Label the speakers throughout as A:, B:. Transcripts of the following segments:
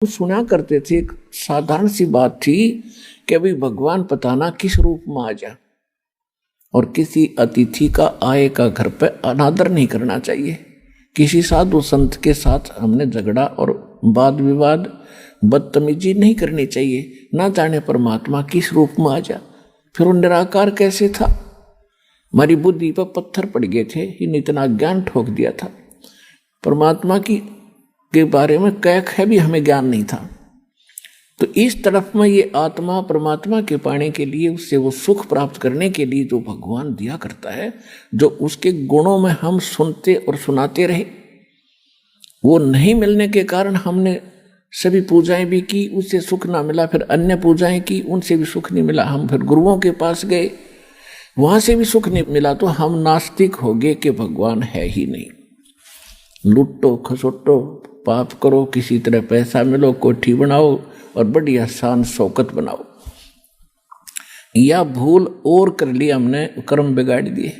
A: वो सुना करते थे, एक साधारण सी बात थी कि अभी भगवान पता ना किस रूप में आ जा, और किसी अतिथि का आए का घर पे अनादर नहीं करना चाहिए। किसी साधु संत के साथ हमने झगड़ा और वाद विवाद बदतमीजी नहीं करनी चाहिए। ना जाने परमात्मा किस रूप में आ जा। फिर वो निराकार कैसे था, हमारी बुद्धि पर पत्थर पड़ गए थे, इन इतना ज्ञान ठोक दिया था। परमात्मा की के बारे में कैक है भी हमें ज्ञान नहीं था। तो इस तरफ में ये आत्मा परमात्मा के पाने के लिए, उससे वो सुख प्राप्त करने के लिए जो भगवान दिया करता है, जो उसके गुणों में हम सुनते और सुनाते रहे, वो नहीं मिलने के कारण हमने सभी पूजाएं भी की, उससे सुख ना मिला। फिर अन्य पूजाएं की, उनसे भी सुख नहीं मिला। हम फिर गुरुओं के पास गए, वहां से भी सुख नहीं मिला। तो हम नास्तिक हो गए कि भगवान है ही नहीं। लुटो खसोटो, पाप करो, किसी तरह पैसा मिलो, कोठी बनाओ और बढ़िया शान शौकत बनाओ। या भूल और कर ली हमने, कर्म बिगाड़ दिए।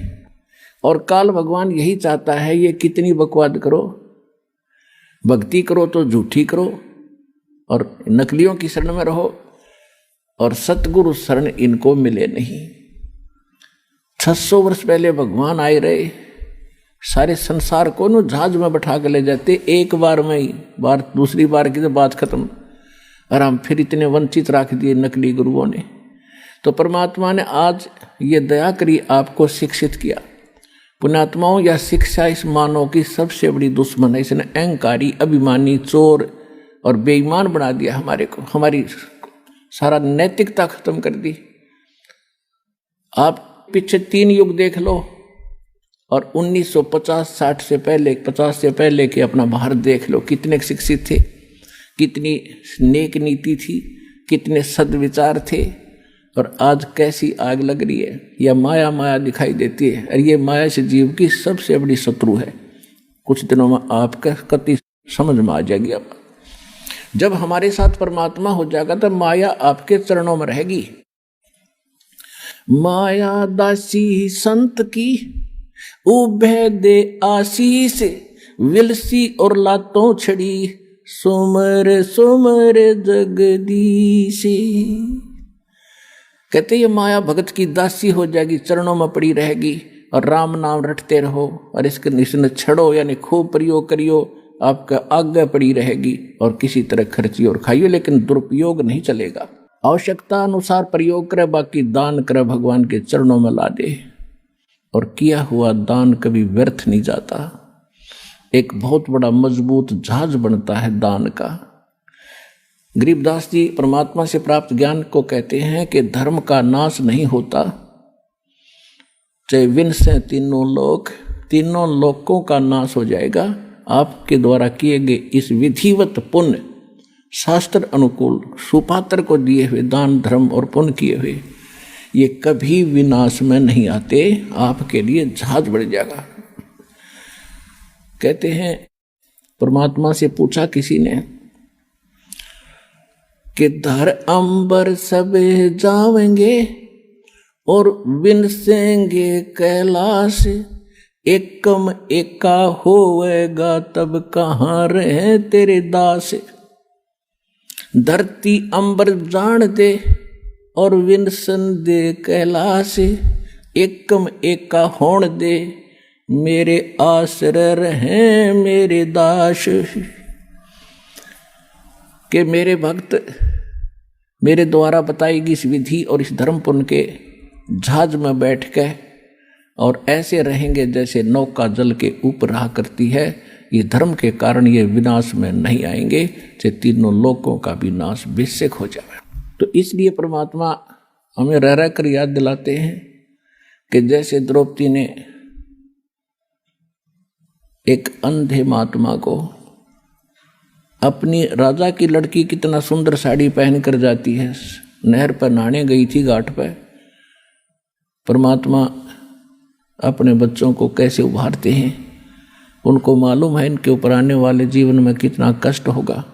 A: और काल भगवान यही चाहता है, ये कितनी बकवाद करो, भक्ति करो तो झूठी करो और नकलियों की शरण में रहो, और सतगुरु शरण इनको मिले नहीं। 600 वर्ष पहले भगवान आए रहे, सारे संसार को नो जहाज में बैठा के ले जाते, एक बार में ही, बार दूसरी बार की तो बात खत्म। और हम फिर इतने वंचित रख दिए नकली गुरुओं ने। तो परमात्मा ने आज ये दया करी, आपको शिक्षित किया। पुण्यात्माओं, या शिक्षा इस मानव की सबसे बड़ी दुश्मन है। इसने अहंकारी, अभिमानी, चोर और बेईमान बना दिया हमारे को, हमारी सारा नैतिकता खत्म कर दी। आप पीछे 3 युग देख लो, और 1950-60 से पहले, 50 से पहले के अपना भारत देख लो, कितने शिक्षित थे, कितनी नेक नीति थी, कितने सद्विचार थे। और आज कैसी आग लग रही है, या माया माया दिखाई देती है। और ये माया से जीव की सबसे बड़ी शत्रु है। कुछ दिनों में आपका कति समझ में आ जाएगी। अब जब हमारे साथ परमात्मा हो जाएगा तब माया आपके चरणों में रहेगी। माया दासी संत की उभय दे आशीष, विलसी और लातों छड़ी, सुमर सुमर जगदीश। कहते ये माया भगत की दासी हो जाएगी, चरणों में पड़ी रहेगी, और राम नाम रटते रहो, और इसके निश्चय छड़ो, यानी खूब प्रयोग करियो, आपका आगे पड़ी रहेगी। और किसी तरह खर्चियो और खाइयो, लेकिन दुरुपयोग नहीं चलेगा। आवश्यकता अनुसार प्रयोग करे, बाकी दान करे, भगवान के चरणों में ला दे। और किया हुआ दान कभी व्यर्थ नहीं जाता, एक बहुत बड़ा मजबूत जहाज बनता है दान का। गरीबदास जी परमात्मा से प्राप्त ज्ञान को कहते हैं कि धर्म का नाश नहीं होता, चाहे विनाश है तीनों लोकों का नाश हो जाएगा। आपके द्वारा किए गए इस विधिवत पुण्य, शास्त्र अनुकूल, सुपात्र को दिए हुए दान, धर्म और पुण्य किए हुए, ये कभी विनाश में नहीं आते, आपके लिए जहाज बढ़ जाएगा। कहते हैं परमात्मा से पूछा किसी ने कि धर अंबर सब जावेंगे और विनसेंगे कैलाश, एकम एका होएगा तब कहाँ रहे तेरे दास। धरती अंबर जान दे और विनसन दे कैलाश, एकम एका होण दे मेरे आश्रय रहे मेरे दास। के मेरे भक्त मेरे द्वारा बताई गई इस विधि और इस धर्म पुण्य के जहाज में बैठ के, और ऐसे रहेंगे जैसे नौका जल के ऊपर रहा करती है। ये धर्म के कारण ये विनाश में नहीं आएंगे, चाहे तीनों लोकों का भी नाश बेशक हो जाए। तो इसलिए परमात्मा हमें रह रह कर याद दिलाते हैं कि जैसे द्रौपदी ने एक अंधे महात्मा को, अपनी राजा की लड़की कितना सुंदर साड़ी पहन कर जाती है, नहर पर नहाने गई थी घाट पर, परमात्मा अपने बच्चों को कैसे उभारते हैं। उनको मालूम है इनके ऊपर आने वाले जीवन में कितना कष्ट होगा।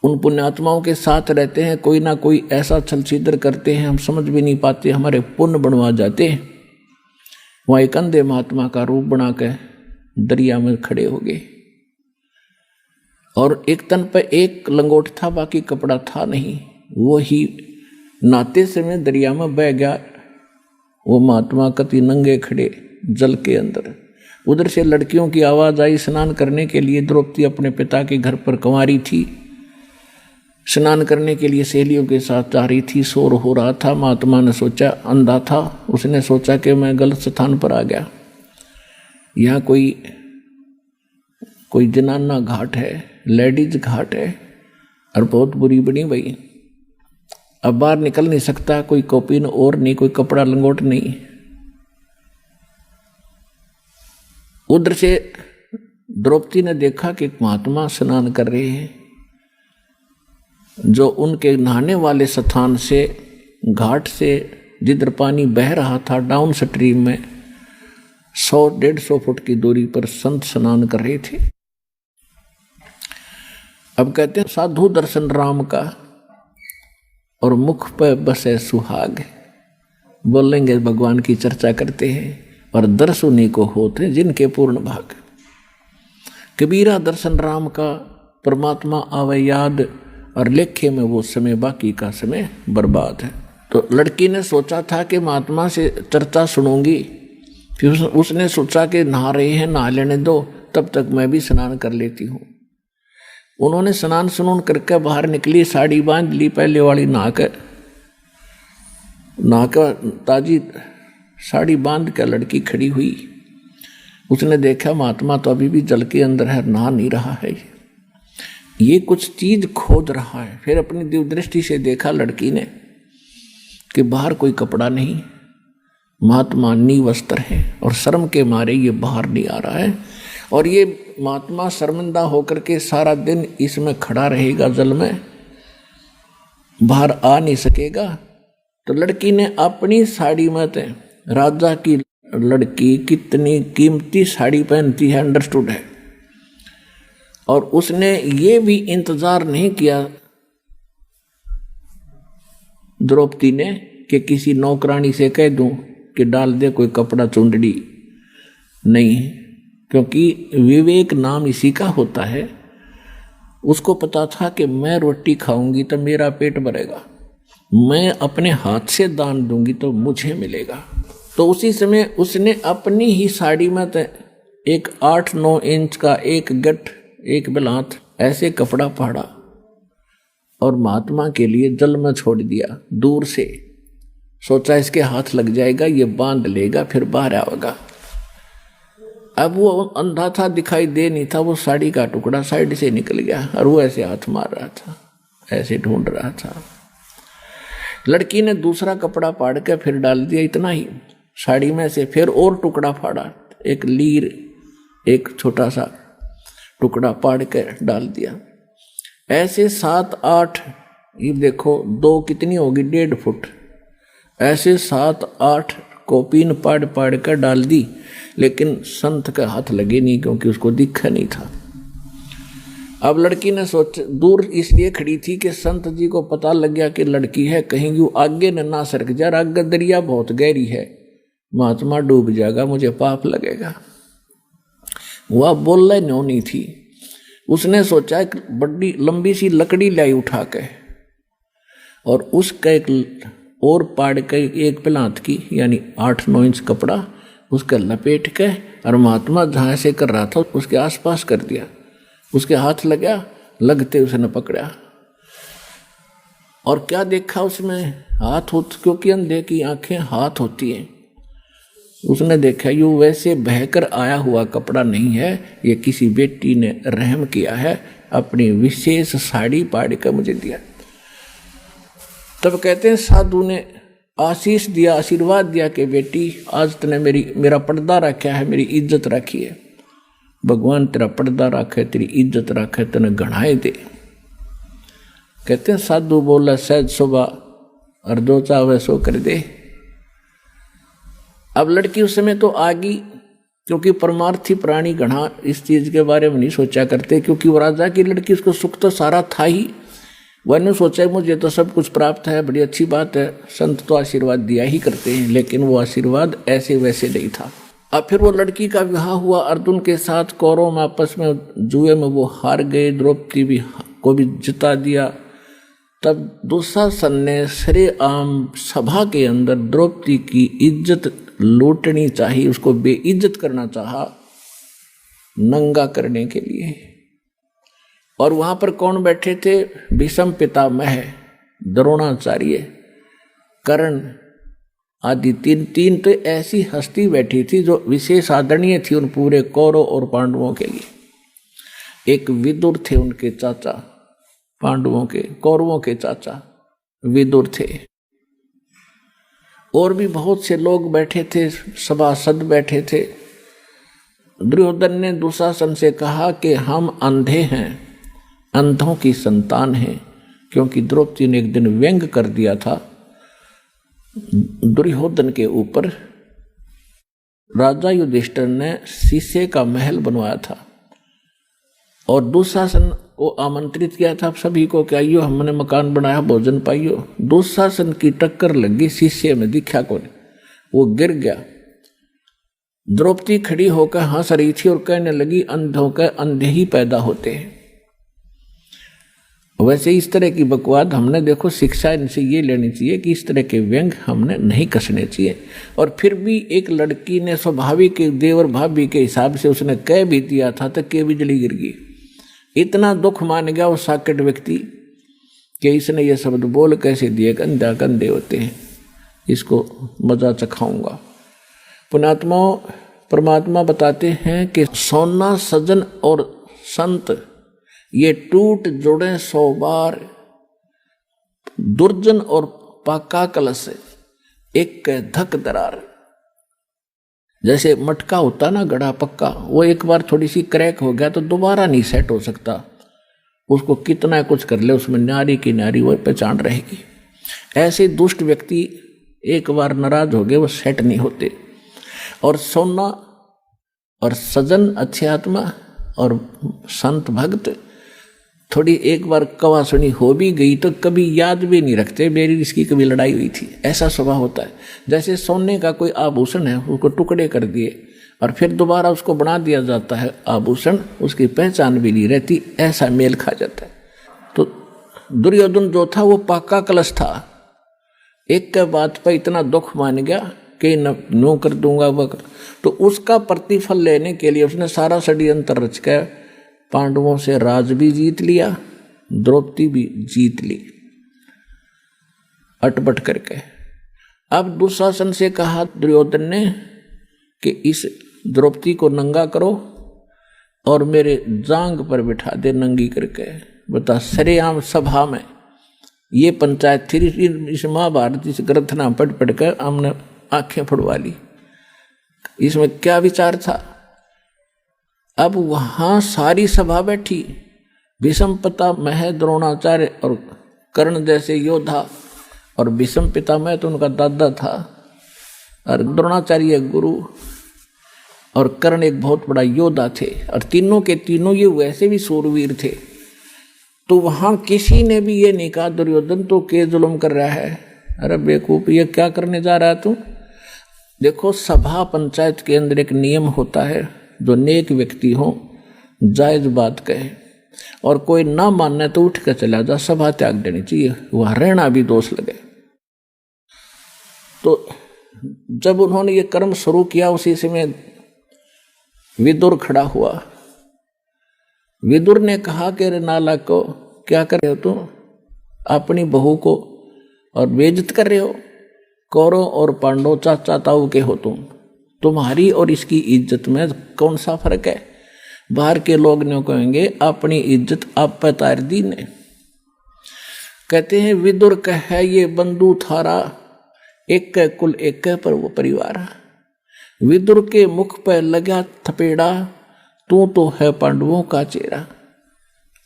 A: उन पुण्यात्माओं के साथ रहते हैं, कोई ना कोई ऐसा छल छिद्र करते हैं, हम समझ भी नहीं पाते, हमारे पुण्य बनवा जाते हैं। वहाँ एक अंधे महात्मा का रूप बना कर दरिया में खड़े हो गए। और एक तन पे एक लंगोट था, बाकी कपड़ा था नहीं। वो ही नहाते समय दरिया में बह गया। वो महात्मा कति नंगे खड़े जल के अंदर। उधर से लड़कियों की आवाज आई स्नान करने के लिए। द्रौपदी अपने पिता के घर पर कंवारी थी, स्नान करने के लिए सहेलियों के साथ जा रही थी। शोर हो रहा था। महात्मा ने सोचा, अंधा था, उसने सोचा कि मैं गलत स्थान पर आ गया, यहाँ कोई जनाना घाट है, लेडीज घाट है, और बहुत बुरी बनी भाई। अब बाहर निकल नहीं सकता, कोई कॉपिन और नहीं, कोई कपड़ा लंगोट नहीं। उधर से द्रौपदी ने देखा कि महात्मा स्नान कर रहे हैं, जो उनके नहाने वाले स्थान से, घाट से जिधर पानी बह रहा था डाउन स्ट्रीम में 100-150 फुट की दूरी पर संत स्नान कर रहे थे। अब कहते हैं साधु दर्शन राम का और मुख पर बसे सुहाग। बोलेंगे भगवान की चर्चा करते हैं और दर्श उन्हीं को होते जिनके पूर्ण भाग। कबीरा दर्शन राम का, परमात्मा आवे याद, और लेखे में वो समय बाकी का समय बर्बाद है। तो लड़की ने सोचा था कि महात्मा से चर्चा सुनूंगी, फिर उसने सोचा कि नहा रहे हैं, नहा लेने दो, तब तक मैं भी स्नान कर लेती हूँ। उन्होंने स्नान सुनून करके बाहर निकली, साड़ी बांध ली पहले वाली, नहाकर ताजी साड़ी बांध कर लड़की खड़ी हुई। उसने देखा महात्मा तो अभी भी जल के अंदर है, नहा नहीं रहा है, ये कुछ चीज खोज रहा है। फिर अपनी दिव्य दृष्टि से देखा लड़की ने कि बाहर कोई कपड़ा नहीं, महात्मा निवस्त्र है, और शर्म के मारे ये बाहर नहीं आ रहा है। और ये महात्मा शर्मिंदा होकर के सारा दिन इसमें खड़ा रहेगा, जल में बाहर आ नहीं सकेगा। तो लड़की ने अपनी साड़ी में, राजा की लड़की कितनी कीमती साड़ी पहनती है, अंडरस्टूड है। और उसने ये भी इंतजार नहीं किया द्रौपदी ने कि किसी नौकरानी से कह दूं कि डाल दे कोई कपड़ा चुंदड़ी, नहीं, क्योंकि विवेक नाम इसी का होता है। उसको पता था कि मैं रोटी खाऊंगी तो मेरा पेट भरेगा, मैं अपने हाथ से दान दूंगी तो मुझे मिलेगा। तो उसी समय उसने अपनी ही साड़ी में एक 8-9 इंच का एक गठ, एक बिलात ऐसे कपड़ा फाड़ा और महात्मा के लिए जल में छोड़ दिया दूर से। सोचा इसके हाथ लग जाएगा, ये बांध लेगा, फिर बाहर आएगा। अब वो अंधा था, दिखाई दे नहीं था, वो साड़ी का टुकड़ा साइड से निकल गया और वो ऐसे हाथ मार रहा था, ऐसे ढूंढ रहा था। लड़की ने दूसरा कपड़ा फाड़ के फिर डाल दिया, इतना ही साड़ी में से। फिर और टुकड़ा फाड़ा, एक लीर, एक छोटा सा टुकड़ा पाड़ के डाल दिया। ऐसे 7-8, ये देखो 2 कितनी होगी, 1.5 फुट, ऐसे 7-8 कॉपीन पाड़ कर डाल दी। लेकिन संत का हाथ लगे नहीं, क्योंकि उसको दिखा नहीं था। अब लड़की ने दूर इसलिए खड़ी थी कि संत जी को पता लग गया कि लड़की है, कहीं यूं आगे ना सरक जा, आगे दरिया बहुत गहरी है, महात्मा डूब जाएगा, मुझे पाप लगेगा। वह बोलने नहीं थी। उसने सोचा एक बड़ी लंबी सी लकड़ी लाई उठा के और उसका एक और पाड़ के एक पिलांत की, यानी 8-9 इंच कपड़ा उसका लपेट के, और महात्मा जहाँ से कर रहा था उसके आसपास कर दिया। उसके हाथ लगा, लगते उसने पकड़ा और क्या देखा उसमें, हाथ होते, क्योंकि अंधे की आंखें हाथ होती हैं। उसने देखा ये वैसे बहकर आया हुआ कपड़ा नहीं है, ये किसी बेटी ने रहम किया है, अपनी विशेष साड़ी पाड़ कर मुझे दिया। तब कहते हैं साधु ने आशीष दिया, आशीर्वाद दिया कि बेटी आज तूने मेरा पर्दा रखा है, मेरी इज्जत रखी है, भगवान तेरा पर्दा रखे, तेरी इज्जत रखे, तेने गढ़ाए दे। कहते हैं साधु बोला सहज सुबह और जो चाहे सो कर दे। अब लड़की उस समय तो आ गई, क्योंकि परमार्थी प्राणी गणा इस चीज के बारे में नहीं सोचा करते, क्योंकि वो राजा की लड़की, उसको सुख तो सारा था ही। वह सोचा मुझे तो सब कुछ प्राप्त है, बड़ी अच्छी बात है, संत तो आशीर्वाद दिया ही करते हैं, लेकिन वो आशीर्वाद ऐसे वैसे नहीं था। अब फिर वो लड़की का विवाह हुआ अर्जुन के साथ, कौरव में आपस में जुए में वो हार गए, द्रौपदी भी को भी जिता दिया। तब दुशासन ने सरेआम सभा के अंदर द्रौपदी की इज्जत लूटनी चाहिए, उसको बेइज्जत करना चाहा नंगा करने के लिए। और वहां पर कौन बैठे थे? भीष्म पितामह, द्रोणाचार्य, कर्ण आदि तीन तो ऐसी हस्ती बैठी थी जो विशेष आदरणीय थी उन पूरे कौरव और पांडवों के लिए। एक विदुर थे उनके चाचा, पांडवों के, कौरवों के चाचा विदुर थे। और भी बहुत से लोग बैठे थे, सभासद बैठे थे। दुर्योधन ने दुशासन से कहा कि हम अंधे हैं, अंधों की संतान हैं, क्योंकि द्रौपदी ने एक दिन व्यंग कर दिया था दुर्योधन के ऊपर। राजा युधिष्ठिर ने शीशे का महल बनवाया था और दुशासन को आमंत्रित किया था सभी को कि आइयो हमने मकान बनाया, भोजन पाइयो। दुशासन की टक्कर लगी शीशे में, दिखा को नहीं, वो गिर गया। द्रौपदी खड़ी होकर हंस रही थी और कहने लगी अंधों के अंधे ही पैदा होते हैं। वैसे इस तरह की बकवाद हमने देखो शिक्षा इनसे ये लेनी चाहिए कि इस तरह के व्यंग हमने नहीं कसने चाहिए। और फिर भी एक लड़की ने स्वाभाविक देवर भाभी के हिसाब से उसने कह भी दिया था तो के बिजली गिर गई। इतना दुख मान गया वो साकेट व्यक्ति कि इसने ये शब्द बोल कैसे दिए, गंदा गंदे होते हैं, इसको मजा चखाऊंगा। पुण्यात्मा परमात्मा बताते हैं कि सोना सजन और संत ये टूट जुड़े 100 बार, दुर्जन और पाका कलश एक धक दरार। जैसे मटका होता ना गड़ा पक्का, वो एक बार थोड़ी सी क्रैक हो गया तो दोबारा नहीं सेट हो सकता, उसको कितना कुछ कर ले उसमें नारी की नारी वो पहचान रहेगी। ऐसे दुष्ट व्यक्ति एक बार नाराज हो गए वो सेट नहीं होते। और सोना और सजन अच्छी आत्मा और संत भक्त थोड़ी एक बार कवा सुनी हो भी गई तो कभी याद भी नहीं रखते मेरी इसकी कभी लड़ाई हुई थी, ऐसा स्वभाव होता है। जैसे सोने का कोई आभूषण है उसको टुकड़े कर दिए और फिर दोबारा उसको बना दिया जाता है आभूषण, उसकी पहचान भी नहीं रहती, ऐसा मेल खा जाता है। तो दुर्योधन जो था वो पाका कलश था, एक के बात पर इतना दुख मान गया कि नो कर दूंगा वह, तो उसका प्रतिफल लेने के लिए उसने सारा षड्यंत्र रच कर पांडवों से राज भी जीत लिया, द्रौपदी भी जीत ली अटपट करके। अब दुशासन से कहा दुर्योधन ने कि इस द्रौपदी को नंगा करो और मेरे जांग पर बिठा दे नंगी करके। बता, सरेआम सभा में ये पंचायत थी, इस महाभारत इस ग्रंथना पढ़ कर हमने आंखें फुड़वा ली। इसमें क्या विचार था? अब वहां सारी सभा बैठी, भीष्म पितामह, द्रोणाचार्य और कर्ण जैसे योद्धा, और भीष्म पितामह तो उनका दादा था, और द्रोणाचार्य गुरु, और कर्ण एक बहुत बड़ा योद्धा थे, और तीनों के तीनों ये वैसे भी सूरवीर थे। तो वहां किसी ने भी ये नहीं कहा दुर्योधन तो के जुल्म कर रहा है, अरे बेवकूफ ये क्या करने जा रहा है तू। देखो सभा पंचायत के अंदर एक नियम होता है, जो नेक व्यक्ति हो जायज बात कहे और कोई ना मानने तो उठ कर चला जा, सभा त्याग देनी चाहिए, वहां रहना भी दोष लगे। तो जब उन्होंने ये कर्म शुरू किया उसी समय विदुर खड़ा हुआ। विदुर ने कहा कि रे नालायक को क्या कर रहे हो तुम, अपनी बहू को और बेइज्जत कर रहे हो। कौरव और पांडव चाचा ताऊ के हो तुम, तुम्हारी और इसकी इज्जत में कौन सा फर्क है। बाहर के लोग ने कहेंगे अपनी इज्जत आप पर तार दी ने। कहते हैं विदुर कह ये बंधु थारा, एक के कुल एक के पर वो परिवार। विदुर के मुख पर लगा थपेड़ा, तू तो है पांडवों का चेहरा।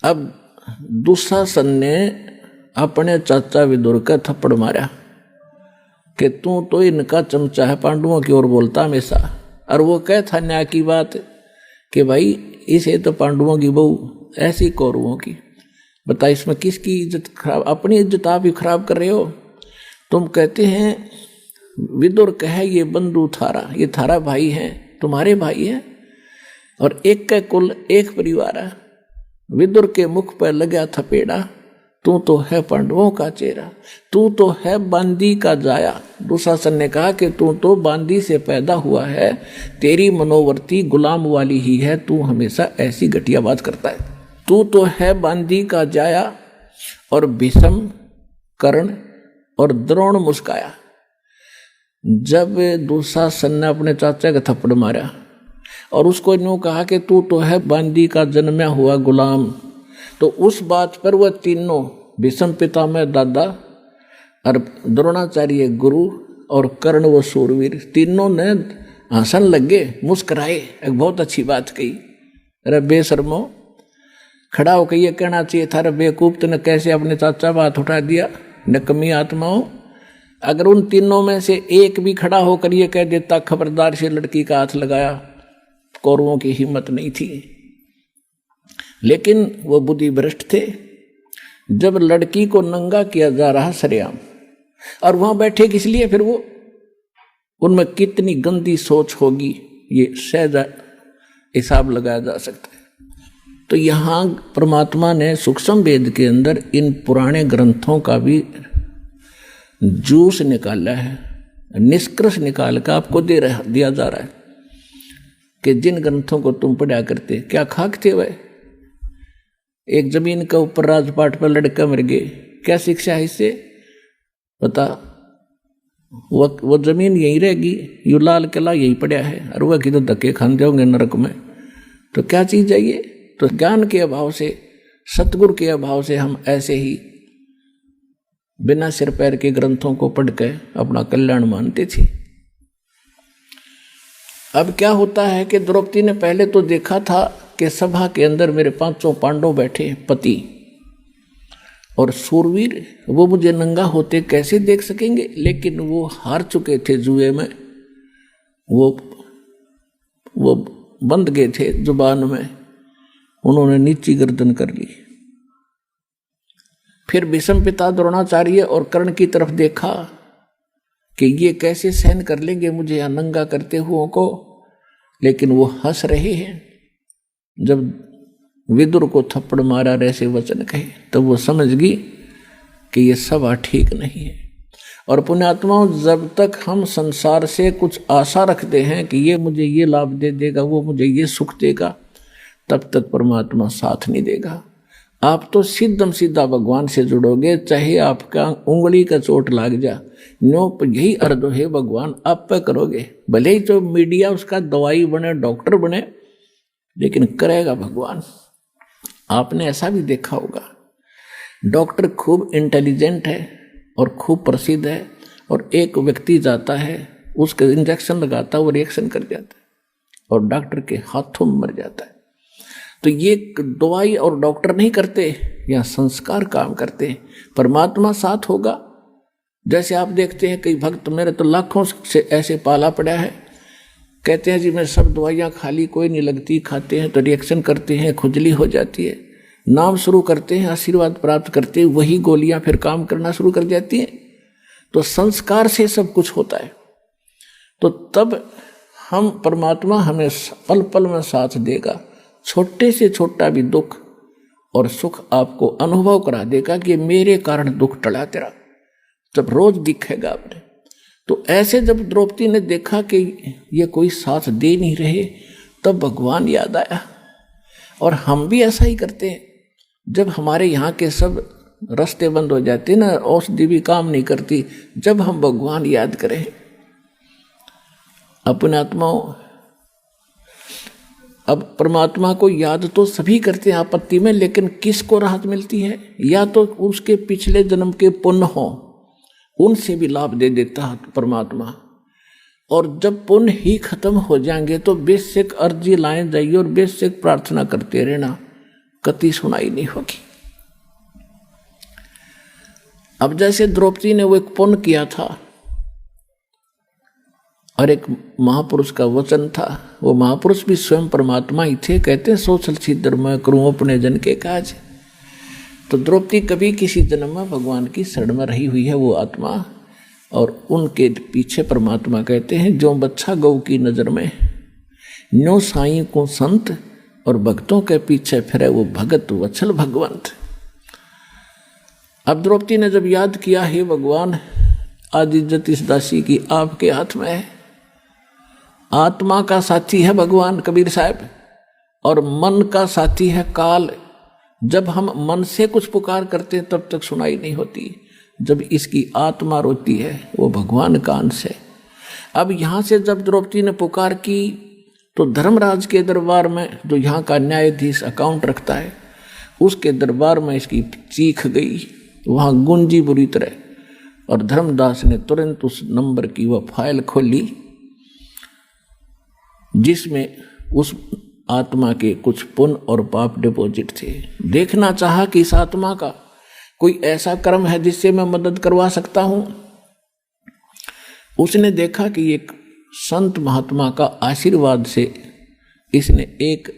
A: अब दुशासन ने अपने चाचा विदुर का थप्पड़ मारा कि तू तो इनका चमचा है, पांडवों की ओर बोलता हमेशा। और वो कह था न्याय की बात कि भाई इसे तो पांडवों की बहू, ऐसी कौरवों की। बता इसमें किसकी इज्जत खराब, अपनी इज्जत आप ही खराब कर रहे हो। तुम कहते हैं विदुर कहे ये बंधु थारा, ये थारा भाई है, तुम्हारे भाई हैं, और एक का कुल एक परिवार है। विदुर के मुख पर लगा थपेड़ा, तू तो है पांडवों का चेहरा, तू तो है बांदी का जाया। दुशासन ने कहा कि तू तो बांदी से पैदा हुआ है, तेरी मनोवर्ती गुलाम वाली ही है, तू हमेशा ऐसी घटिया बात करता है। तू तो है बांदी का जाया। और भीष्म, कर्ण और द्रोण मुस्काया। जब दुशासन ने अपने चाचा का थप्पड़ मारा और उसको यूं कहा कि तू तो है बांदी का जन्मया हुआ गुलाम, तो उस बात पर वह तीनों, भीष्म पितामह दादा और द्रोणाचार्य गुरु और कर्ण वो सूरवीर, तीनों ने हंसन लगे, मुस्कुराए, एक बहुत अच्छी बात कही। अरे बेशर्मो, खड़ा होकर ये कहना चाहिए था, अरे बेवकूफ, तूने कैसे अपने चाचा पर हाथ उठा दिया, नकमी आत्माओं। अगर उन तीनों में से एक भी खड़ा होकर ये कह देता खबरदार से लड़की का हाथ लगाया, कौरवों की हिम्मत नहीं थी। लेकिन वो बुद्धि भ्रष्ट थे। जब लड़की को नंगा किया जा रहा सरेआम, और वहां बैठे किस लिए, फिर वो उनमें कितनी गंदी सोच होगी ये सहज हिसाब लगाया जा सकता है। तो यहाँ परमात्मा ने सूक्ष्म वेद के अंदर इन पुराने ग्रंथों का भी जूस निकाला है, निष्कर्ष निकाल कर आपको दिया जा रहा है कि जिन ग्रंथों को तुम पढ़ा करते, क्या खाक थे वह। एक जमीन के ऊपर राजपाट पर लड़का मर गए, क्या शिक्षा है इससे, बता। वो जमीन यहीं रहेगी, यू लाल किला यहीं पड़ा है, और वह किधर धक्के खान होंगे नरक में। तो क्या चीज है ये। तो ज्ञान के अभाव से, सतगुरु के अभाव से हम ऐसे ही बिना सिर पैर के ग्रंथों को पढ़कर अपना कल्याण मानते थे। अब क्या होता है कि द्रौपदी ने पहले तो देखा था कि सभा के अंदर मेरे 500 पांडव बैठे, पति और सूरवीर, वो मुझे नंगा होते कैसे देख सकेंगे। लेकिन वो हार चुके थे जुए में, वो बंद गए थे जुबान में, उन्होंने नीची गर्दन कर ली। फिर भीष्म पिता द्रोणाचार्य और कर्ण की तरफ देखा कि ये कैसे सहन कर लेंगे मुझे यहाँ नंगा करते हुए को, लेकिन वो हंस रहे हैं। जब विदुर को थप्पड़ मारा, ऐसे वचन कहे, तब वो समझ गई कि ये सभा ठीक नहीं है। और पुण्यात्माओं, जब तक हम संसार से कुछ आशा रखते हैं कि ये मुझे ये लाभ दे देगा, वो मुझे ये सुख देगा, तब तक परमात्मा साथ नहीं देगा। आप तो सीधम सीधा भगवान से जुड़ोगे, चाहे आपका उंगली का चोट लाग जा, नो यही अर्थ है भगवान आप पे करोगे। भले ही तो मीडिया उसका दवाई बने, डॉक्टर बने, लेकिन करेगा भगवान। आपने ऐसा भी देखा होगा, डॉक्टर खूब इंटेलिजेंट है और खूब प्रसिद्ध है, और एक व्यक्ति जाता है, उसके इंजेक्शन लगाता है, वो रिएक्शन कर जाता है और डॉक्टर के हाथों में मर जाता है। तो ये दवाई और डॉक्टर नहीं करते, या संस्कार काम करते हैं। परमात्मा साथ होगा। जैसे आप देखते हैं कई भक्त, मेरे तो लाखों से ऐसे पाला पड़ा है, कहते हैं जी मैं सब दवाइयाँ खा ली, कोई नहीं लगती, खाते हैं तो रिएक्शन करते हैं, खुजली हो जाती है, नाम शुरू करते हैं, आशीर्वाद प्राप्त करते हैं, वही गोलियां फिर काम करना शुरू कर जाती हैं। तो संस्कार से सब कुछ होता है। तो तब हम परमात्मा हमें पल पल में साथ देगा। छोटे से छोटा भी दुख और सुख आपको अनुभव करा देगा कि मेरे कारण दुख टला तेरा, जब रोज दिखेगा आपने। तो ऐसे जब द्रौपदी ने देखा कि ये कोई साथ दे नहीं रहे, तब भगवान याद आया। और हम भी ऐसा ही करते हैं, जब हमारे यहाँ के सब रास्ते बंद हो जाते ना, औषधि भी काम नहीं करती, जब हम भगवान याद करें। अपने आत्माओं, अब परमात्मा को याद तो सभी करते हैं आपत्ति में, लेकिन किसको राहत मिलती है? या तो उसके पिछले जन्म के पुण्य हो, उनसे भी लाभ दे देता है परमात्मा। और जब पुण्य ही खत्म हो जाएंगे तो बेशक अर्जी लाए जाइए और बेशक प्रार्थना करते रहना, कति सुनाई नहीं होगी। अब जैसे द्रौपदी ने वो एक पुण्य किया था और एक महापुरुष का वचन था, वो महापुरुष भी स्वयं परमात्मा ही थे। कहते हैं सोचल छिद्र मैं करूं अपने जन के काज। तो द्रौपदी कभी किसी जन्म में भगवान की शरण में रही हुई है वो आत्मा, और उनके पीछे परमात्मा कहते हैं जो बच्चा गौ की नजर में न्यो साईं को संत और भक्तों के पीछे फिरे वो भगत वत्सल भगवंत। अब द्रौपदी ने जब याद किया, हे भगवान, आज इज्जत इस दासी की आपके हाथ में है। आत्मा का साथी है भगवान कबीर साहब और मन का साथी है काल। जब हम मन से कुछ पुकार करते हैं तब तक सुनाई नहीं होती, जब इसकी आत्मा रोती है वो भगवान का अंश है। अब यहाँ से जब द्रौपदी ने पुकार की तो धर्मराज के दरबार में, जो यहाँ का न्यायाधीश अकाउंट रखता है, उसके दरबार में इसकी चीख गई, वहाँ गूंजी बुरी तरह। और धर्मदास ने तुरंत उस नंबर की वह फाइल खोली जिसमें उस आत्मा के कुछ पुण्य और पाप डिपॉजिट थे। देखना चाहा कि इस आत्मा का कोई ऐसा कर्म है जिससे मैं मदद करवा सकता हूं। उसने देखा कि एक संत महात्मा का आशीर्वाद से इसने एक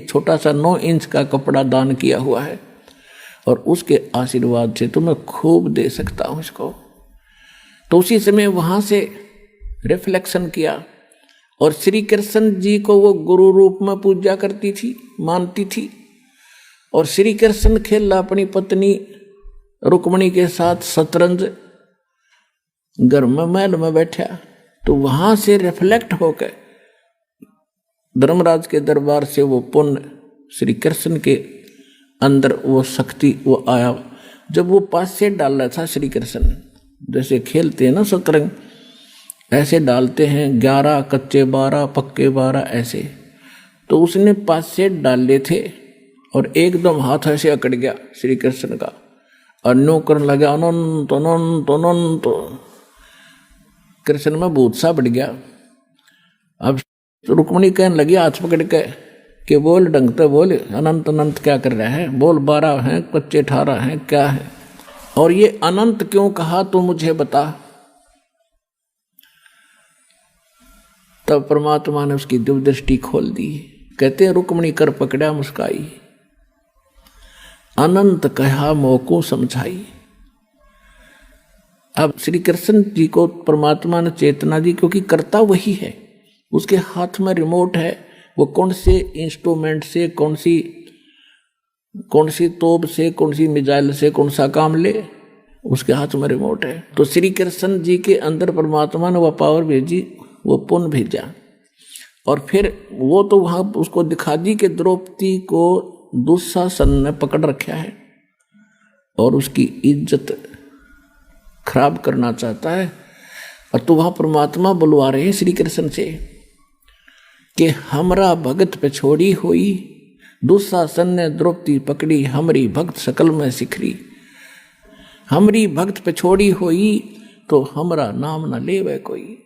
A: छोटा सा 9 इंच का कपड़ा दान किया हुआ है और उसके आशीर्वाद से तो मैं खूब दे सकता हूं इसको। तो उसी समय वहां से रिफ्लेक्शन किया और श्री कृष्ण जी को वो गुरु रूप में पूजा करती थी, मानती थी। और श्री कृष्ण खेला अपनी पत्नी रुक्मणी के साथ शतरंज घर में महल में बैठा। तो वहां से रिफ्लेक्ट होकर धर्मराज के दरबार से वो पुण्य श्री कृष्ण के अंदर वो शक्ति वो आया। जब वो पास से डाल रहा था श्री कृष्ण, जैसे खेलते हैं ना शतरंज, ऐसे डालते हैं 11 कच्चे 12 पक्के 12 ऐसे। तो उसने पास से डाले थे और एकदम हाथ ऐसे अकड़ गया श्री कृष्ण का और न्यू करने लगा अनंत अनंत अनंत। कृष्ण में भूत सा बढ़ गया। अब रुक्मणी कहने लगी हाथ पकड़ के कि बोल ढंग से बोल, अनंत अनंत क्या कर रहा है, बोल 12 हैं कच्चे 18 हैं क्या है, और ये अनंत क्यों कहा तो मुझे बता। तब परमात्मा ने उसकी दिव्य दृष्टि खोल दी। कहते हैं रुक्मणी कर पकड़ा मुस्काई, अनंत कहा मोको समझाई। अब श्री कृष्ण जी को परमात्मा ने चेतना दी क्योंकि करता वही है, उसके हाथ में रिमोट है। वो कौन से इंस्ट्रूमेंट से कौन सी तोप से कौन सी मिसाइल से कौन सा काम ले, उसके हाथ में रिमोट है। तो श्री कृष्ण जी के अंदर परमात्मा ने वह पावर भेजी, वो पुण्य भेजा। और फिर वो तो वहां उसको दिखा दी कि द्रौपदी को दुशासन ने पकड़ रखा है और उसकी इज्जत खराब करना चाहता है। और तो वहां परमात्मा बुलवा रहे हैं श्री कृष्ण से कि हमरा भगत पे छोड़ी हुई, दुशासन ने द्रौपदी पकड़ी, हमरी भक्त सकल में सिखरी। हमरी भक्त पे छोड़ी हुई तो हमरा नाम न लेवे कोई।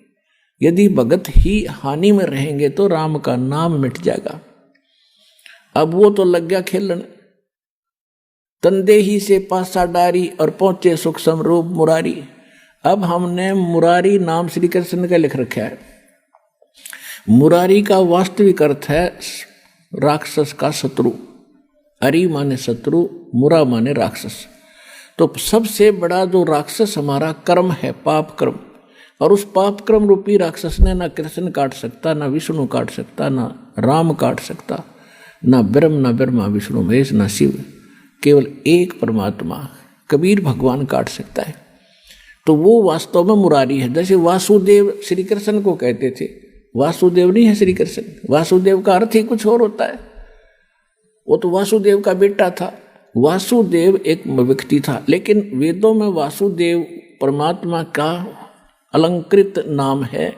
A: यदि भगत ही हानि में रहेंगे तो राम का नाम मिट जाएगा। अब वो तो लग गया खेलन, तंदे ही से पासा डारी और पहुंचे सुख समरूप मुरारी। अब हमने मुरारी नाम श्री कृष्ण का लिख रखा है। मुरारी का वास्तविक अर्थ है राक्षस का शत्रु। अरि माने शत्रु, मुरा माने राक्षस। तो सबसे बड़ा जो राक्षस हमारा कर्म है, पाप कर्म। और उस पाप क्रम रूपी राक्षस ने ना कृष्ण काट सकता, ना विष्णु काट सकता, ना राम काट सकता, ना ब्रह्मा विष्णु महेश, ना शिव। केवल एक परमात्मा कबीर भगवान काट सकता है। तो वो वास्तव में मुरारी है। जैसे वासुदेव श्री कृष्ण को कहते थे, वासुदेव नहीं है श्री कृष्ण। वासुदेव का अर्थ ही कुछ और होता है। वो तो वासुदेव का बेटा था। वासुदेव एक व्यक्ति था, लेकिन वेदों में वासुदेव परमात्मा का अलंकृत नाम है,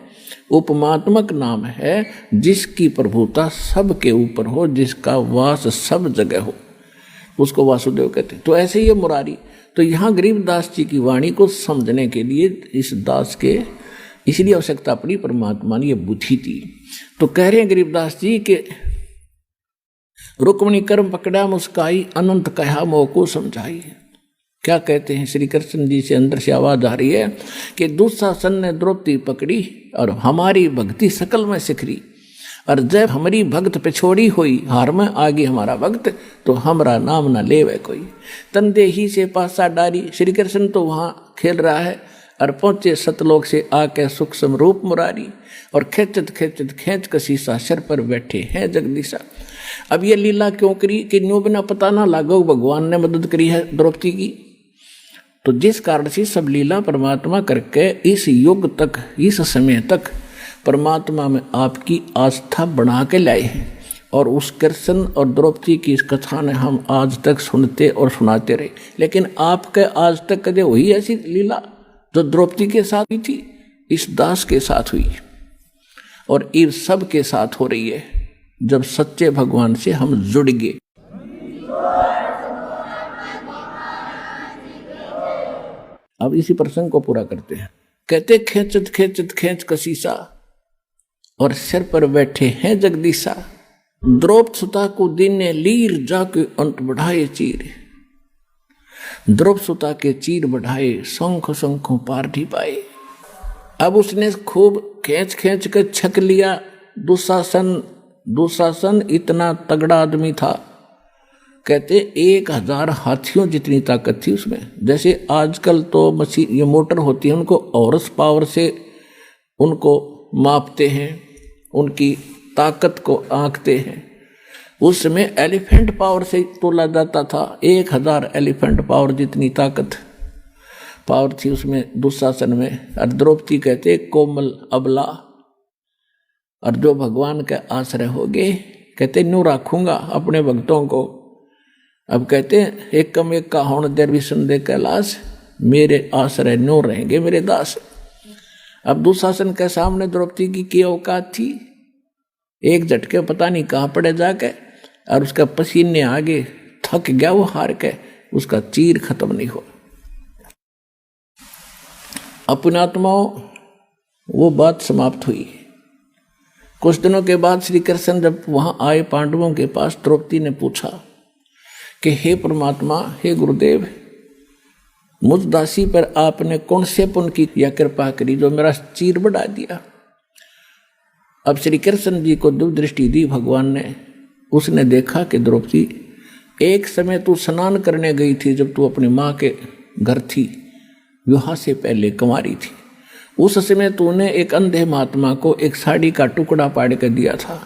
A: उपमात्मक नाम है, जिसकी प्रभुता सबके ऊपर हो, जिसका वास सब जगह हो, उसको वासुदेव कहते हैं। तो ऐसे ही है मुरारी। तो यहाँ गरीबदास जी की वाणी को समझने के लिए इस दास के इसलिए आवश्यकता पड़ी, परमात्मा ने ये बुद्धि दी। तो कह रहे हैं गरीबदास जी के रुक्मणी कर्म पकड़ा मुस्काई, अनंत कहा मोको समझाई। क्या कहते हैं श्री कृष्ण जी से अंदर से आवाज आ रही है कि दुशासन ने द्रौपदी पकड़ी और हमारी भक्ति सकल में सिखरी। और जब हमारी भक्त पे छोड़ी हुई, हार में आ गई हमारा भक्त, तो हमारा नाम न लेवे कोई। तंदे ही से पासा डारी। श्री कृष्ण तो वहाँ खेल रहा है और पहुंचे सतलोक से आके सूक्ष्म रूप मुरारी, और खेचत खेचत खेच कसीसा सिर पर बैठे हैं जगदीशा। अब ये लीला क्यों करी कि न्यू बिना पता ना लागो भगवान ने मदद करी है द्रौपदी की। तो जिस कारण से सब लीला परमात्मा करके इस युग तक, इस समय तक परमात्मा में आपकी आस्था बना के लाए हैं। और उस कृष्ण और द्रौपदी की इस कथा ने हम आज तक सुनते और सुनाते रहे। लेकिन आपके आज तक कदे हुई ऐसी लीला जो द्रौपदी के साथ हुई थी, इस दास के साथ हुई और इस सब के साथ हो रही है जब सच्चे भगवान से हम जुड़ गए। अब इसी प्रसंग को पूरा करते हैं। कहते खेचत खेचत खेच कसीसा और सिर पर बैठे हैं जगदीशा। द्रौपद सुता को दिन ने लीर जाके अंत बढ़ाए चीर। द्रौपद सुता के चीर बढ़ाए शंख शंखों पार ढी पाए। अब उसने खूब खींच खींच कर छक लिया दुशासन। दुशासन इतना तगड़ा आदमी था, कहते 1000 हाथियों जितनी ताकत थी उसमें। जैसे आजकल तो मशीन ये मोटर होती है, उनको हॉर्स पावर से उनको मापते हैं, उनकी ताकत को आंकते हैं। उस समय एलिफेंट पावर से तोला जाता था। 1000 एलिफेंट पावर जितनी ताकत पावर थी उसमें दुशासन में। और द्रौपदी कहते कोमल अबला, और जो भगवान के आश्रय हो गए, कहते न्यू रखूंगा अपने भक्तों को। अब कहते एक कम एक का होण दर भी संदेह कैलाश, मेरे आश्रय न्यू रहेंगे मेरे दास। अब दुशासन के सामने द्रौपदी की क्या औकात थी। एक झटके पता नहीं कहाँ पड़े जाके, और उसका पसीने आगे थक गया वो हार के, उसका चीर खत्म नहीं हुआ। अपने आत्माओं वो बात समाप्त हुई। कुछ दिनों के बाद श्री कृष्ण जब वहां आए पांडवों के पास, द्रौपदी ने पूछा कि हे परमात्मा, हे गुरुदेव, मुझ दासी पर आपने कौन से पुण्य की या कृपा करी जो मेरा चीर बढ़ा दिया। अब श्री कृष्ण जी को दिव्य दृष्टि दी भगवान ने। उसने देखा कि द्रौपदी, एक समय तू स्नान करने गई थी जब तू अपनी माँ के घर थी, विवाह से पहले कुंवारी थी। उस समय तूने एक अंधे महात्मा को एक साड़ी का टुकड़ा पाड़ के दिया था,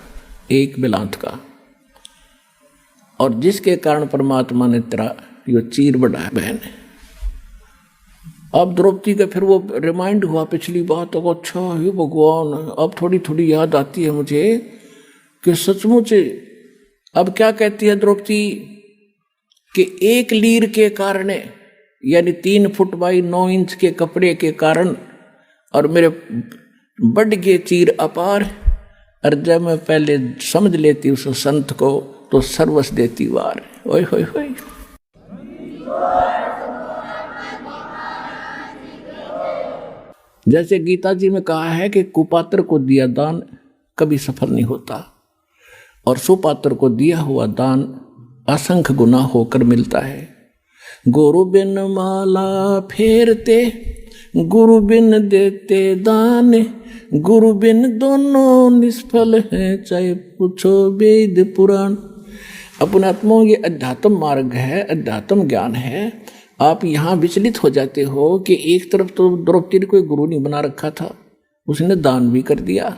A: एक बिलांत का, और जिसके कारण परमात्मा ने तेरा यो चीर बढ़ाया बहन। अब द्रौपदी का फिर वो रिमाइंड हुआ पिछली बातों को। अच्छा हे भगवान, अब थोड़ी थोड़ी याद आती है मुझे कि सचमुच अब क्या कहती है द्रौपदी कि 1 लीर के कारण, यानी 3 फुट बाई 9 इंच के कपड़े के कारण, और मेरे बढ़ गए चीर अपार। और जब मैं पहले समझ लेती उस संत को तो सर्वस देती वार। ओए होए होए। जैसे गीता जी में कहा है कि कुपात्र को दिया दान कभी सफल नहीं होता, और सुपात्र को दिया हुआ दान असंख्य गुना होकर मिलता है। गुरु बिन माला फेरते, गुरु बिन देते दान, गुरु बिन दोनों निष्फल हैं, चाहे पूछो वेद पुराण। अपने आत्मा ये अध्यात्म मार्ग है, अध्यात्म ज्ञान है। आप यहाँ विचलित हो जाते हो कि एक तरफ तो द्रौपदी ने कोई गुरु नहीं बना रखा था, उसने दान भी कर दिया,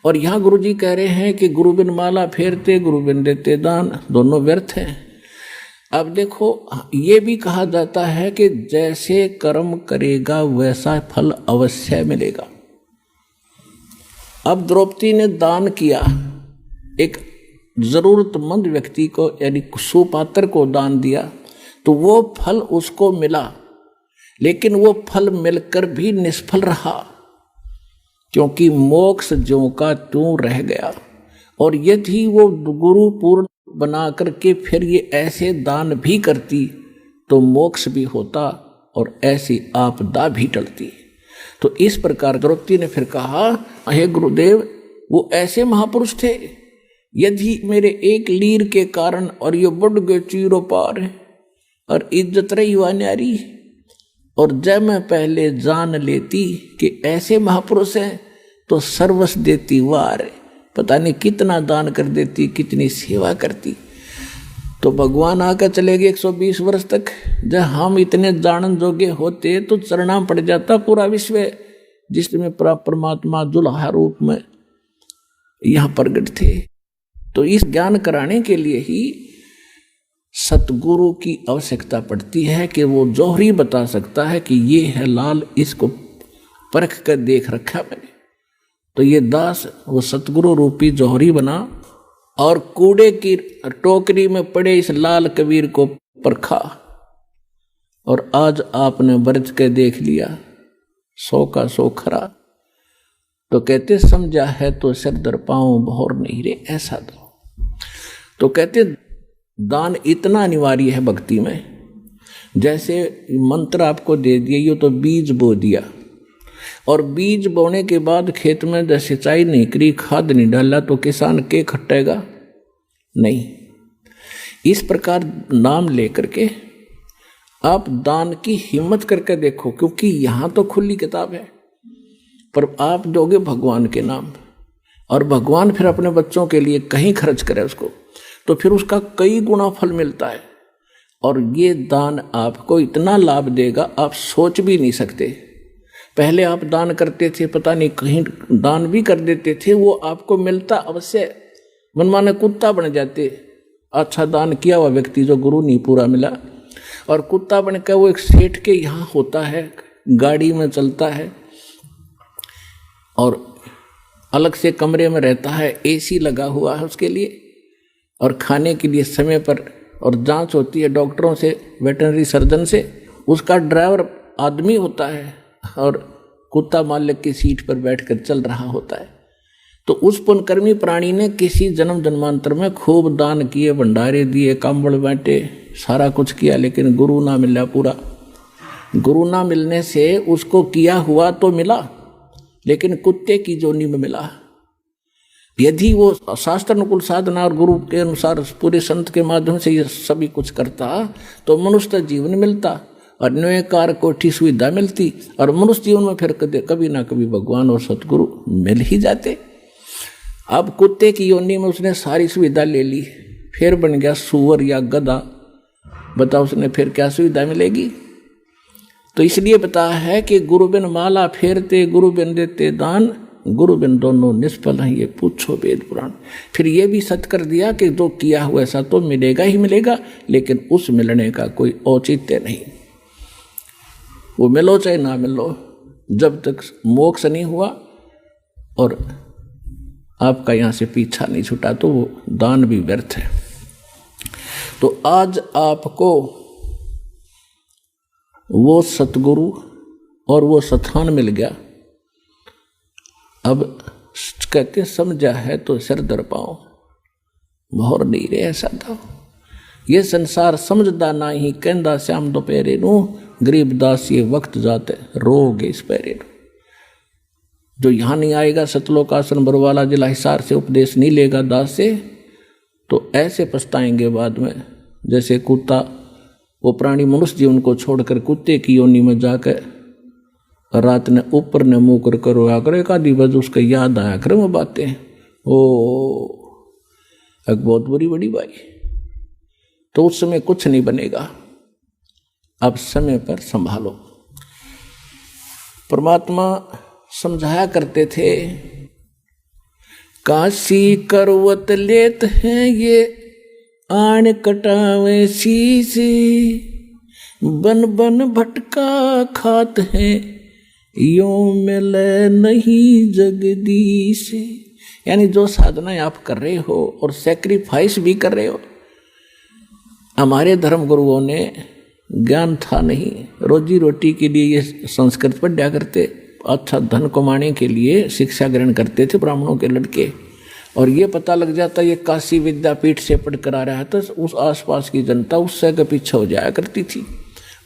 A: और यहाँ गुरु जी कह रहे हैं कि गुरु बिन माला फेरते, गुरु बिन देते दान, दोनों व्यर्थ हैं। अब देखो, ये भी कहा जाता है कि जैसे कर्म करेगा वैसा फल अवश्य मिलेगा। अब द्रौपदी ने दान किया, एक जरूरतमंद व्यक्ति को यानी सुपात्र को दान दिया, तो वो फल उसको मिला, लेकिन वो फल मिलकर भी निष्फल रहा, क्योंकि मोक्ष ज्यों का त्यों रह गया। और यदि वो गुरु पूर्ण बना करके फिर ये ऐसे दान भी करती तो मोक्ष भी होता और ऐसी आपदा भी टलती। तो इस प्रकार द्रौपदी ने फिर कहा, हे गुरुदेव, वो ऐसे महापुरुष थे, यदि मेरे 1 लीर के कारण और ये बढ़ गए चीरों पार और इज्जत रही हुआ न्यारी, और जब मैं पहले जान लेती कि ऐसे महापुरुष हैं तो सर्वस देती वार, पता नहीं कितना दान कर देती, कितनी सेवा करती। तो भगवान आकर चले गए 120 वर्ष तक। जब हम इतने जानन जोगे होते तो चरना पड़ जाता पूरा विश्व, जिसमें परमात्मा दुल्हा रूप में यहां प्रकट थे। तो इस ज्ञान कराने के लिए ही सतगुरु की आवश्यकता पड़ती है कि वो जौहरी बता सकता है कि ये है लाल, इसको परख कर देख रखा मैंने। तो ये दास वो सतगुरु रूपी जौहरी बना और कूड़े की टोकरी में पड़े इस लाल कबीर को परखा, और आज आपने बरत के देख लिया 100 का 100 खरा। तो कहते समझा है तो सिर दर पाऊं भौर नहीं रे ऐसा दो। तो कहते दान इतना अनिवार्य है भक्ति में। जैसे मंत्र आपको दे दिया, ये तो बीज बो दिया, और बीज बोने के बाद खेत में जब सिंचाई नहीं करी, खाद नहीं डाला, तो किसान के खटेगा नहीं। इस प्रकार नाम लेकर के आप दान की हिम्मत करके देखो, क्योंकि यहां तो खुली किताब है, पर आप दोगे भगवान के नाम, और भगवान फिर अपने बच्चों के लिए कहीं खर्च करे उसको, तो फिर उसका कई गुना फल मिलता है। और ये दान आपको इतना लाभ देगा आप सोच भी नहीं सकते। पहले आप दान करते थे, पता नहीं कहीं दान भी कर देते थे, वो आपको मिलता अवश्य, मनमाने कुत्ता बन जाते। अच्छा दान किया हुआ व्यक्ति जो गुरु नहीं पूरा मिला, और कुत्ता बन कर वो एक सेठ के यहाँ होता है, गाड़ी में चलता है और अलग से कमरे में रहता है, एसी लगा हुआ है उसके लिए, और खाने के लिए समय पर, और जांच होती है डॉक्टरों से, वेटरनरी सर्जन से। उसका ड्राइवर आदमी होता है और कुत्ता मालिक की सीट पर बैठकर चल रहा होता है। तो उस पुण्यकर्मी प्राणी ने किसी जन्म जन्मांतर में खूब दान किए, भंडारे दिए, कंबल बांटे, सारा कुछ किया, लेकिन गुरु ना मिला पूरा। गुरु ना मिलने से उसको किया हुआ तो मिला, लेकिन कुत्ते की जोनी में मिला। यदि वो शास्त्र अनुकूल साधना और गुरु के अनुसार पूरे संत के माध्यम से ये सभी कुछ करता तो मनुष्य जीवन मिलता, और न्यायकार कोठी सुविधा मिलती, और मनुष्य जीवन में फिर कभी ना कभी भगवान और सतगुरु मिल ही जाते। अब कुत्ते की योनि में उसने सारी सुविधा ले ली, फिर बन गया सुअर या गधा, बताओ उसने फिर क्या सुविधा मिलेगी। तो इसलिए बताया है कि गुरु बिन माला फेरते, गुरु बिन देते दान, गुरु बिन दोनों निष्फल हैं, ये पूछो वेद पुराण। फिर ये भी सत्य कर दिया कि जो किया हुआ ऐसा तो मिलेगा ही मिलेगा, लेकिन उस मिलने का कोई औचित्य नहीं। वो मिलो चाहे ना मिलो, जब तक मोक्ष नहीं हुआ और आपका यहाँ से पीछा नहीं छूटा तो वो दान भी व्यर्थ है। तो आज आपको वो सतगुरु और वो स्थान मिल गया। अब कहते समझा है तो सिर दर पाओ भौर नहीं रे ऐसा था। ये संसार समझदा ना ही कहंदा श्याम दोपहरे नू, गरीब दास ये वक्त जाते रोगे इस पैरे नू। जो यहाँ नहीं आएगा सतलोक आसन बरवाला जिला हिसार से उपदेश नहीं लेगा दास से, तो ऐसे पछताएंगे बाद में। जैसे कुत्ता, वो प्राणी मनुष्य जीवन को छोड़कर कुत्ते की योनि में जाकर रात ने ऊपर ने मुँह कर करो आकर एक आधी बज उसका याद आया कर वो बातें, ओ एक बहुत बुरी बड़ी बाई। तो उस समय कुछ नहीं बनेगा, अब समय पर संभालो। परमात्मा समझाया करते थे, काशी करवत लेत हैं ये आण कटावे शीशे, बन बन भटका खात हैं यो मिले नहीं जगदीश। यानी जो साधनाएं आप कर रहे हो और सैक्रिफाइस भी कर रहे हो, हमारे धर्म गुरुओं ने ज्ञान था नहीं, रोजी रोटी के लिए ये संस्कृत पढ़ा करते, अच्छा धन कमाने के लिए शिक्षा ग्रहण करते थे ब्राह्मणों के लड़के, और ये पता लग जाता ये काशी विद्यापीठ से पढ़ कर आ रहा है तो उस आसपास की जनता उससे के पीछे हो जाया करती थी,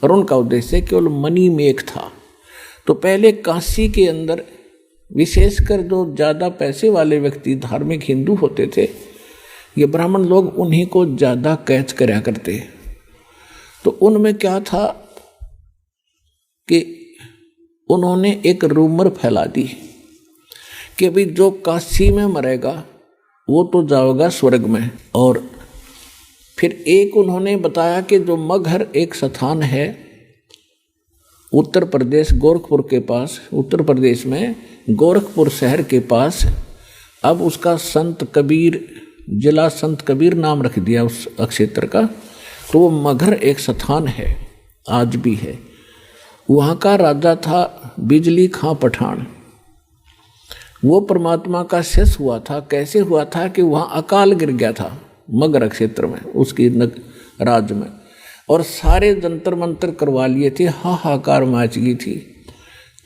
A: और उनका उद्देश्य केवल मनी मेक था। तो पहले काशी के अंदर विशेषकर जो ज़्यादा पैसे वाले व्यक्ति धार्मिक हिंदू होते थे, ये ब्राह्मण लोग उन्हीं को ज़्यादा कैच कराया करते। तो उनमें क्या था कि उन्होंने एक रूमर फैला दी कि भाई जो काशी में मरेगा वो तो जाएगा स्वर्ग में, और फिर एक उन्होंने बताया कि जो मगहर एक स्थान है उत्तर प्रदेश गोरखपुर के पास, उत्तर प्रदेश में गोरखपुर शहर के पास, अब उसका संत कबीर, जिला संत कबीर नाम रख दिया उस क्षेत्र का। तो वो मगहर एक स्थान है, आज भी है। वहाँ का राजा था बिजली खां पठान। वो परमात्मा का शिष्य हुआ था। कैसे हुआ था कि वहाँ अकाल गिर गया था मगहर क्षेत्र में, उसकी राज्य में, और सारे जंतर मंतर करवा लिए थे, हाहाकार मच गई थी।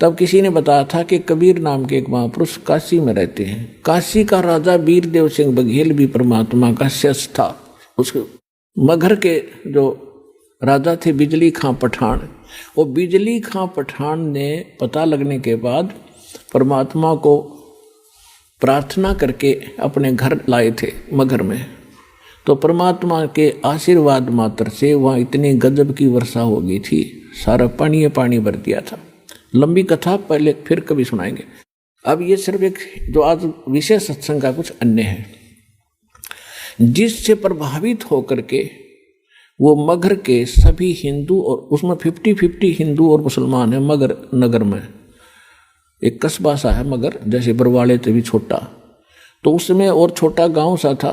A: तब किसी ने बताया था कि कबीर नाम के एक महापुरुष काशी में रहते हैं। काशी का राजा वीरदेव सिंह बघेल भी परमात्मा का शिष्य था। उसके मगहर के जो राजा थे बिजली खां पठान, वो बिजली खां पठान ने पता लगने के बाद परमात्मा को प्रार्थना करके अपने घर लाए थे मगहर में। तो परमात्मा के आशीर्वाद मात्र से वहाँ इतनी गजब की वर्षा हो गई थी, सारा पानी पानी भर दिया था। लंबी कथा पहले फिर कभी सुनाएंगे। अब ये सिर्फ एक जो आज विशेष सत्संग का कुछ अन्य है, जिससे प्रभावित होकर के वो मगहर के सभी हिंदू, और उसमें 50-50 हिंदू और मुसलमान है मगहर नगर में। एक कस्बा सा है मगहर, जैसे बरवाड़े से भी छोटा, तो उसमें और छोटा गांव सा था।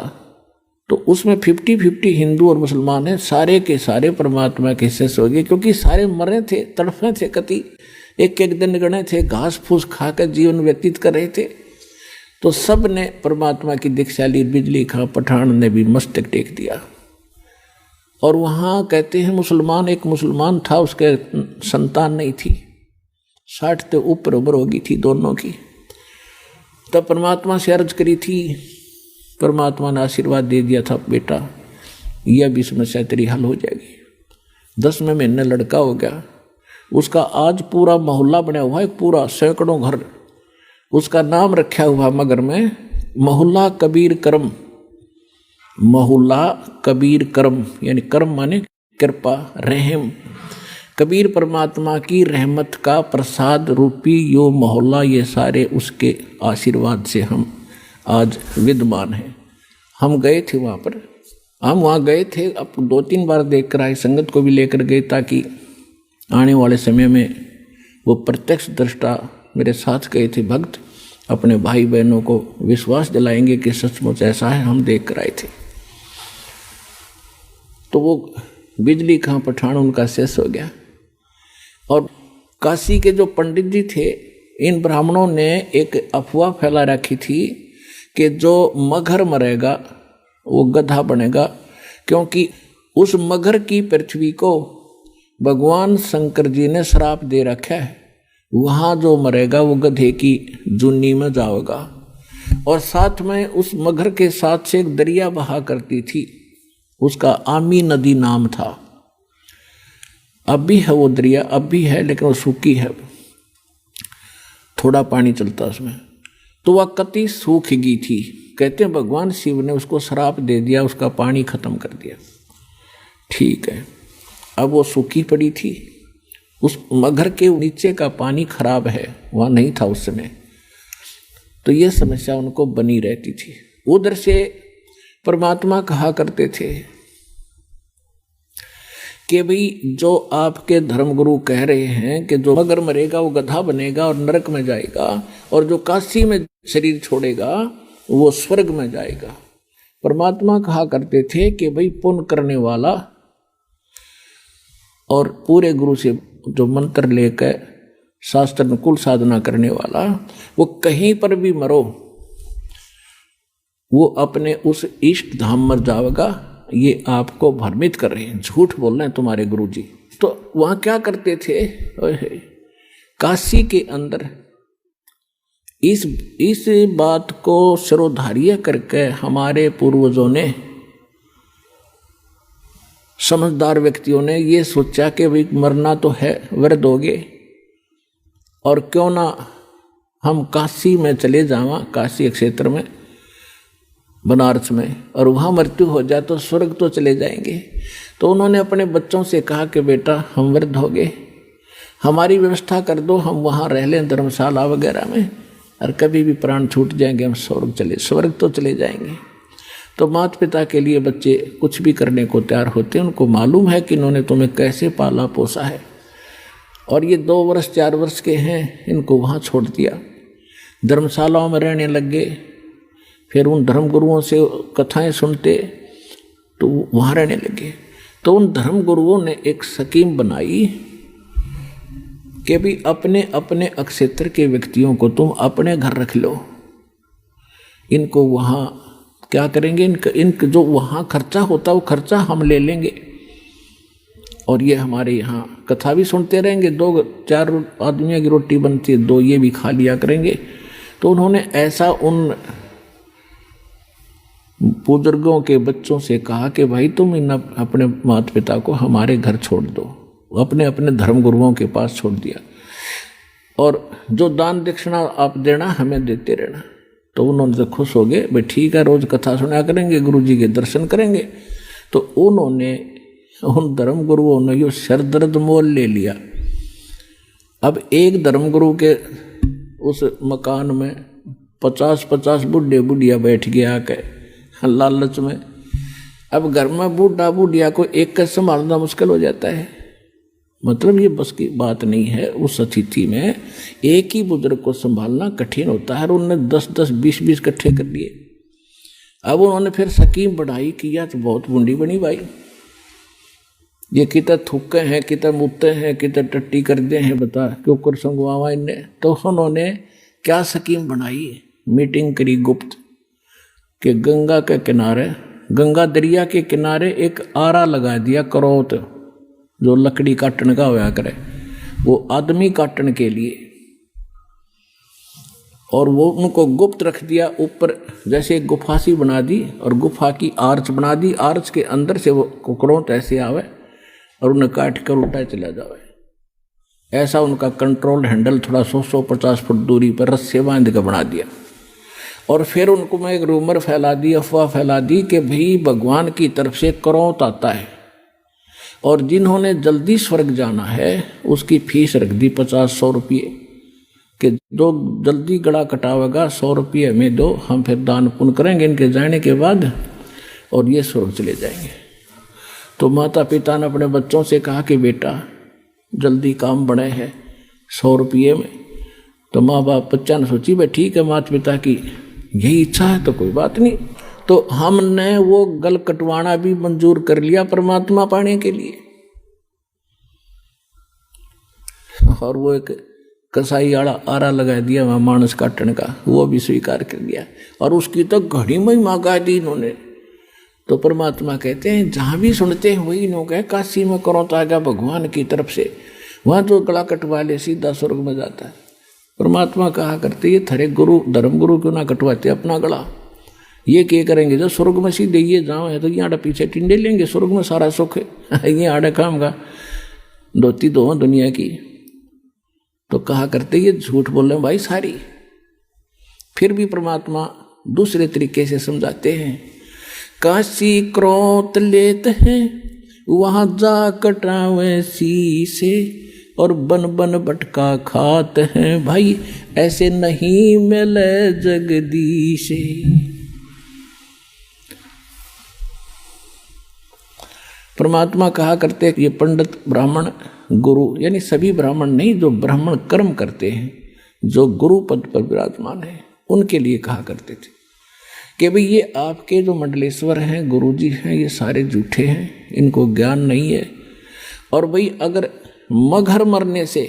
A: तो उसमें 50-50 हिंदू और मुसलमान हैं। सारे के सारे परमात्मा के शिष्य हो गए, क्योंकि सारे मरे थे, तड़फे थे, कति एक एक दिन गणे थे, घास फूस खाकर जीवन व्यतीत कर रहे थे। तो सब ने परमात्मा की दीक्षा ली। बिजली खां पठान ने भी मस्तक टेक दिया। और वहाँ कहते हैं मुसलमान, एक मुसलमान था, उसके संतान नहीं थी, 60 से ऊपर उम्र होगी थी दोनों की। तब परमात्मा से अर्ज करी थी, परमात्मा ने आशीर्वाद दे दिया था, बेटा यह भी समस्या तेरी हल हो जाएगी। 10वें महीने लड़का हो गया। उसका आज पूरा मोहल्ला बना हुआ है, पूरा सैकड़ों घर। उसका नाम रखा हुआ मगहर में मोहल्ला कबीर करम। मोहल्ला कबीर करम, यानी करम माने कृपा, रहम। कबीर परमात्मा की रहमत का प्रसाद रूपी यो मोहल्ला, ये सारे उसके आशीर्वाद से हम आज विद्यमान हैं। हम गए थे वहाँ पर, हम वहाँ गए थे, अब 2-3 बार देख कर आए, संगत को भी लेकर गए, ताकि आने वाले समय में वो प्रत्यक्ष दृष्टा मेरे साथ गए थे भक्त, अपने भाई बहनों को विश्वास दिलाएंगे कि सचमुच ऐसा है, हम देख कर आए थे। तो वो बिजली खां पठान उनका शेष हो गया। और काशी के जो पंडित जी थे, इन ब्राह्मणों ने एक अफवाह फैला रखी थी कि जो मगहर मरेगा वो गधा बनेगा, क्योंकि उस मगहर की पृथ्वी को भगवान शंकर जी ने श्राप दे रखा है। वहाँ जो मरेगा वो गधे की जुन्नी में जाएगा। और साथ में उस मगहर के साथ से एक दरिया बहा करती थी, उसका आमी नदी नाम था। अब भी है वो दरिया, अब भी है, लेकिन वो सूखी है, थोड़ा पानी चलता उसमें। तो वह कति सूख गई थी। कहते हैं भगवान शिव ने उसको श्राप दे दिया, उसका पानी खत्म कर दिया। ठीक है, अब वो सूखी पड़ी थी। उस मगहर के नीचे का पानी खराब है, वहाँ नहीं था उस समय। तो ये समस्या उनको बनी रहती थी। उधर से परमात्मा कहा करते थे कि भाई जो आपके धर्मगुरु कह रहे हैं कि जो मगहर मरेगा वो गधा बनेगा और नरक में जाएगा, और जो काशी में शरीर छोड़ेगा वो स्वर्ग में जाएगा। परमात्मा कहा करते थे कि भाई पुण्य करने वाला और पूरे गुरु से जो मंत्र लेकर शास्त्र अनुकूल साधना करने वाला, वो कहीं पर भी मरो वो अपने उस इष्ट धाम में जाएगा। ये आपको भ्रमित कर रहे हैं, झूठ बोल रहे हैं तुम्हारे गुरुजी। तो वहाँ क्या करते थे, काशी के अंदर इस बात को सिरोधार्य करके हमारे पूर्वजों ने, समझदार व्यक्तियों ने ये सोचा कि भाई मरना तो है, वृद्ध हो गए, और क्यों ना हम काशी में चले जावा, काशी क्षेत्र में, बनारस में, और वहाँ मृत्यु हो जाए तो स्वर्ग तो चले जाएंगे। तो उन्होंने अपने बच्चों से कहा कि बेटा हम वृद्ध हो गए, हमारी व्यवस्था कर दो, हम वहाँ रह लें धर्मशाला वगैरह में, और कभी भी प्राण छूट जाएंगे हम स्वर्ग तो चले जाएंगे। तो माता पिता के लिए बच्चे कुछ भी करने को तैयार होते हैं। उनको मालूम है कि इन्होंने तुम्हें कैसे पाला पोसा है, और ये 2 वर्ष 4 वर्ष के हैं, इनको वहाँ छोड़ दिया। धर्मशालाओं में रहने लग गए, फिर उन धर्म गुरुओं से कथाएं सुनते तो वहाँ रहने लगे। तो उन धर्म गुरुओं ने एक स्कीम बनाई कि भी अपने अपने अक्षेत्र के व्यक्तियों को तुम अपने घर रख लो, इनको वहाँ क्या करेंगे, इनका जो वहाँ खर्चा होता है वो खर्चा हम ले लेंगे, और ये हमारे यहाँ कथा भी सुनते रहेंगे। 2-4 आदमियों की रोटी बनती है, 2 ये भी खा लिया करेंगे। तो उन्होंने ऐसा उन बुजुर्गों के बच्चों से कहा कि भाई तुम इन अपने माता पिता को हमारे घर छोड़ दो, अपने अपने धर्म गुरुओं के पास छोड़ दिया, और जो दान दक्षिणा आप देना हमें देते रहना। तो उन्होंने तो खुश हो गए, भाई ठीक है, रोज कथा सुना करेंगे, गुरु जी के दर्शन करेंगे। तो उन्होंने उन धर्म गुरुओं ने यो सरदर्द मोल ले लिया। अब एक धर्म गुरु के उस मकान में 50-50 बुढ़े बुढ़िया बैठ गया आके लालच में। अब घर में बूढ़ा बुढ़िया को एक का संभालना मुश्किल हो जाता है, मतलब ये बस की बात नहीं है। उस अतिथि में एक ही बुजुर्ग को संभालना कठिन होता है, और उन्होंने 10-10 20-20 इकट्ठे कर लिए। अब उन्होंने फिर स्कीम बढ़ाई, किया तो बहुत बूढ़ी बनी भाई, ये कितना थूके हैं, कितना मुत्ते हैं, कितना टट्टी कर दे हैं, बता क्यों कर संगवावा इनने। तो उन्होंने क्या स्कीम बनाई, मीटिंग करी गुप्त कि गंगा के किनारे, गंगा दरिया के किनारे एक आरा लगा दिया, करौत जो लकड़ी काटने का होया करे, वो आदमी काटने के लिए, और वो उनको गुप्त रख दिया। ऊपर जैसे एक गुफा सी बना दी, और गुफा की आर्च बना दी, आर्च के अंदर से वो करौत ऐसे आवे और उन्हें काट कर उल्टा चला जावे। ऐसा उनका कंट्रोल हैंडल थोड़ा 100-150 फुट दूरी पर रस्से बांध कर बना दिया। और फिर उनको मैं एक रूमर फैला दी, अफवाह फैला दी कि भाई भगवान की तरफ से करौत आता है, और जिन्होंने जल्दी स्वर्ग जाना है उसकी फीस रख दी 50-100 रुपये, कि जो जल्दी गड़ा कटावेगा 100 रुपये हमें दो, हम फिर दान पुण्य करेंगे इनके जाने के बाद, और ये स्वर्ग चले जाएंगे। तो माता पिता ने अपने बच्चों से कहा कि बेटा जल्दी काम बड़े है 100 रुपये में। तो माँ बाप बच्चा ने सोची भाई ठीक है, माता पिता की यही इच्छा है तो कोई बात नहीं। तो हमने वो गल कटवाना भी मंजूर कर लिया परमात्मा पाने के लिए, और वो एक कसाई आरा लगा दिया वहाँ मानस काटने का, वो भी स्वीकार कर दिया, और उसकी तो घड़ी महिमा गा दी इन्होंने। तो परमात्मा कहते हैं जहाँ भी सुनते हैं वही लोग है, काशी में करौत आ गया भगवान की तरफ से, वहाँ तो गला कटवा ले सीधा स्वर्ग में जाता है। परमात्मा कहा करते ये थरे गुरु धर्म गुरु क्यों ना कटवाते अपना गला, ये क्या करेंगे जब स्वर्ग में सीधे ये जाओ है तो ये आड़ा पीछे टिंडे लेंगे, स्वर्ग में सारा सुख है, ये आड़ा काम का धोती दो दुनिया की। तो कहा करते ये झूठ बोल रहे भाई सारी। फिर भी परमात्मा दूसरे तरीके से समझाते हैं, काशी क्रोत लेते हैं वहां जा कटावे शीशे, और बन बन भटका खाते हैं भाई ऐसे नहीं मिले जगदीशे। परमात्मा कहा करते ये पंडित ब्राह्मण गुरु, यानी सभी ब्राह्मण नहीं, जो ब्राह्मण कर्म करते हैं, जो गुरु पद पर विराजमान है, उनके लिए कहा करते थे कि भाई ये आपके जो मंडलेश्वर हैं, गुरुजी हैं, ये सारे झूठे हैं, इनको ज्ञान नहीं है। और भाई अगर मगर मरने से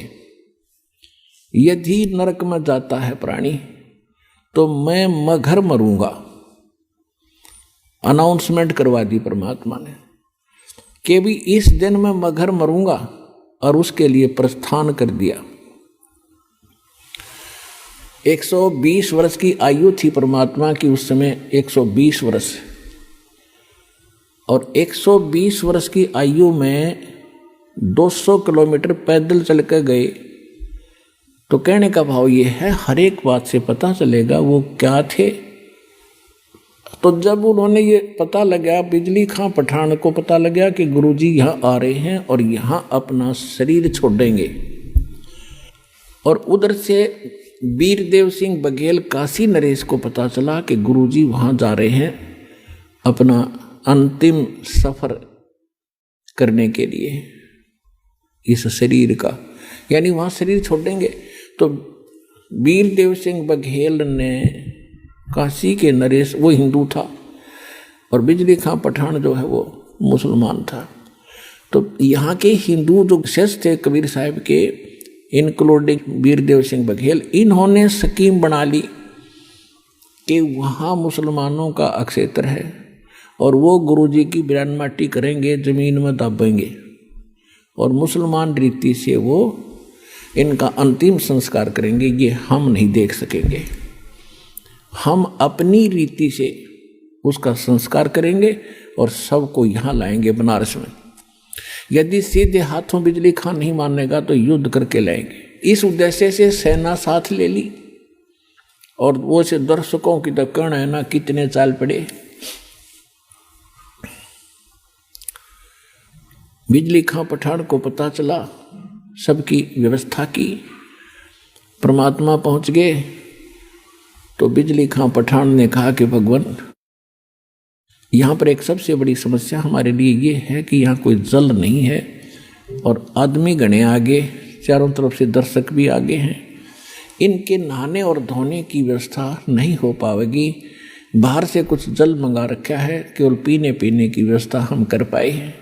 A: यदि नरक में जाता है प्राणी तो मैं मगर मरूंगा, अनाउंसमेंट करवा दी परमात्मा ने कि भी इस दिन मैं मगर मरूंगा, और उसके लिए प्रस्थान कर दिया। 120 वर्ष की आयु थी परमात्मा की उस समय, 120 वर्ष, और 120 वर्ष की आयु में 200 किलोमीटर पैदल चल कर गए। तो कहने का भाव ये है हर एक बात से पता चलेगा वो क्या थे। तो जब उन्होंने ये पता लगा, बिजली खां पठान को पता लगा कि गुरुजी यहाँ आ रहे हैं और यहाँ अपना शरीर छोड़ेंगे, और उधर से वीरदेव सिंह बघेल काशी नरेश को पता चला कि गुरुजी वहाँ जा रहे हैं अपना अंतिम सफर करने के लिए इस शरीर का, यानी वहां शरीर छोड़ेंगे। तो वीरदेव सिंह बघेल ने काशी के नरेश, वो हिंदू था, और बिजली खां पठान जो है वो मुसलमान था। तो यहाँ के हिंदू जो शेष थे कबीर साहब के, इंक्लूडिंग वीरदेव सिंह बघेल, इन्होंने स्कीम बना ली कि वहाँ मुसलमानों का अक्षेत्र है और वो गुरुजी की बिरान माटी करेंगे, जमीन में दबेंगे, और मुसलमान रीति से वो इनका अंतिम संस्कार करेंगे। ये हम नहीं देख सकेंगे, हम अपनी रीति से उसका संस्कार करेंगे और सबको यहाँ लाएंगे बनारस में। यदि सीधे हाथों बिजली खां नहीं मानेगा तो युद्ध करके लाएंगे। इस उद्देश्य से सेना साथ ले ली, और वो से दर्शकों की तो कहना है ना कितने चाल पड़े। बिजली खां पठान को पता चला सबकी व्यवस्था की, परमात्मा पहुंच गए। तो बिजली खां पठान ने कहा कि भगवान, यहाँ पर एक सबसे बड़ी समस्या हमारे लिए ये है कि यहाँ कोई जल नहीं है और आदमी गणे आगे, चारों तरफ से दर्शक भी आगे हैं, इनके नहाने और धोने की व्यवस्था नहीं हो पाएगी। बाहर से कुछ जल मंगा रखा है, केवल पीने की व्यवस्था हम कर पाए हैं।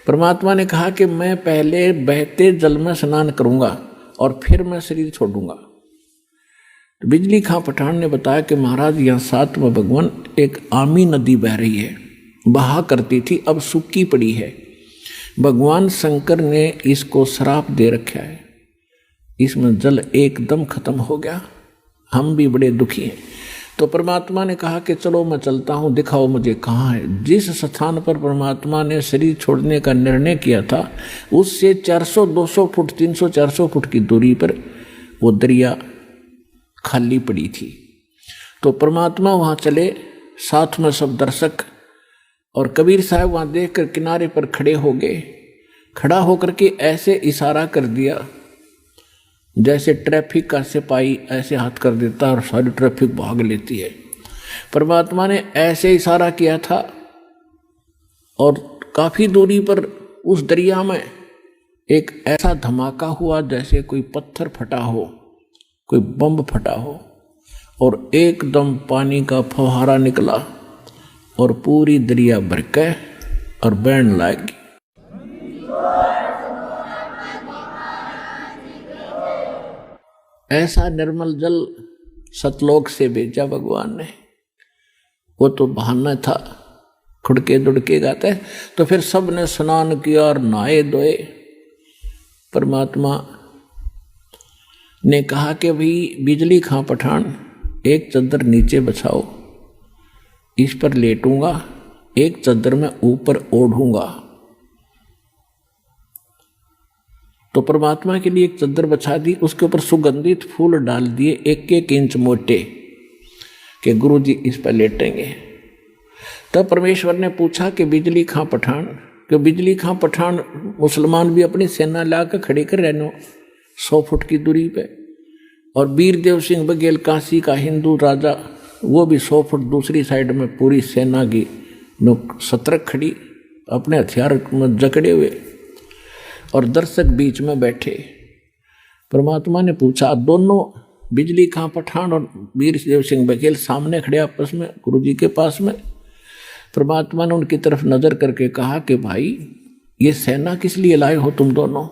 A: परमात्मा ने कहा कि मैं पहले बहते जल में स्नान करूंगा और फिर मैं शरीर छोड़ूंगा। तो बिजली खां पठान ने बताया कि महाराज, यहाँ साथ में भगवान एक आमी नदी बह रही है, बहा करती थी, अब सूखी पड़ी है। भगवान शंकर ने इसको श्राप दे रखा है, इसमें जल एकदम खत्म हो गया, हम भी बड़े दुखी हैं। तो परमात्मा ने कहा कि चलो मैं चलता हूँ, दिखाओ मुझे कहाँ है। जिस स्थान पर परमात्मा ने शरीर छोड़ने का निर्णय किया था उससे 400-200 फुट 300-400 फुट की दूरी पर वो दरिया खाली पड़ी थी। तो परमात्मा वहाँ चले, साथ में सब दर्शक, और कबीर साहब वहाँ देखकर किनारे पर खड़े हो गए। खड़ा होकर के ऐसे इशारा कर दिया जैसे ट्रैफिक का सिपाही ऐसे हाथ कर देता और सारी ट्रैफिक भाग लेती है। परमात्मा ने ऐसे इशारा किया था और काफ़ी दूरी पर उस दरिया में एक ऐसा धमाका हुआ जैसे कोई पत्थर फटा हो, कोई बम फटा हो, और एकदम पानी का फव्वारा निकला और पूरी दरिया भर के और बहने लगी। ऐसा निर्मल जल सतलोक से भेजा भगवान ने। वो तो बहाना था, खुड़के दुड़के गाते। तो फिर सब ने स्नान किया और नहाए धोए। परमात्मा ने कहा कि भाई बिजली खां पठान, एक चादर नीचे बिछाओ, इस पर लेटूंगा, एक चादर में ऊपर ओढ़ूंगा। तो परमात्मा के लिए एक चादर बिछा दी, उसके ऊपर सुगंधित फूल डाल दिए 1-1 इंच मोटे, कि गुरु जी इस पर लेटेंगे। तब परमेश्वर ने पूछा कि बिजली खां पठान, कि बिजली खां पठान मुसलमान भी अपनी सेना लाकर खड़े कर रहने 100 फुट की दूरी पे, और वीरदेव सिंह बघेल काशी का हिंदू राजा, वो भी 100 फुट दूसरी साइड में पूरी सेना की सतर्क खड़ी, अपने हथियार में जकड़े हुए, और दर्शक बीच में बैठे। परमात्मा ने पूछा, दोनों बिजली खां पठान और वीरदेव सिंह बघेल सामने खड़े आपस में गुरु जी के पास में। परमात्मा ने उनकी तरफ नजर करके कहा कि भाई, ये सेना किस लिए लाए हो तुम दोनों?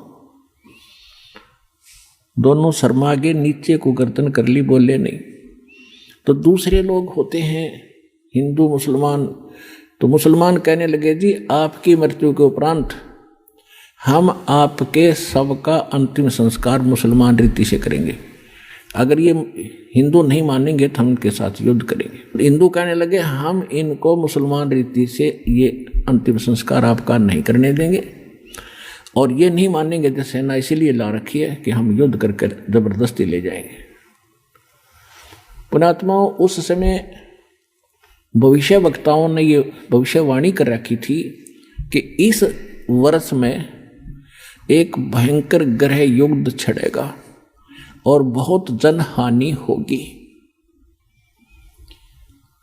A: दोनों शर्मा गए, नीचे को गर्दन कर ली, बोले नहीं। तो दूसरे लोग होते हैं हिंदू मुसलमान, तो मुसलमान कहने लगे, जी आपकी मृत्यु के उपरांत हम आपके सबका अंतिम संस्कार मुसलमान रीति से करेंगे। अगर ये हिंदू नहीं मानेंगे तो हम इनके साथ युद्ध करेंगे। हिंदू कहने लगे, हम इनको मुसलमान रीति से ये अंतिम संस्कार आपका नहीं करने देंगे, और ये नहीं मानेंगे कि सेना इसीलिए ला रखी है कि हम युद्ध करके जबरदस्ती ले जाएंगे। पुणात्माओं, उस समय भविष्य वक्ताओं ने ये भविष्यवाणी कर रखी थी कि इस वर्ष में एक भयंकर ग्रह युद्ध छिड़ेगा और बहुत जनहानि होगी।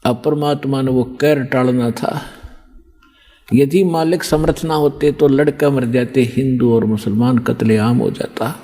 A: अब परमात्मा ने वो कहर टालना था। यदि मालिक समर्थ ना होते तो लड़का मर जाते, हिंदू और मुसलमान कत्लेआम हो जाता।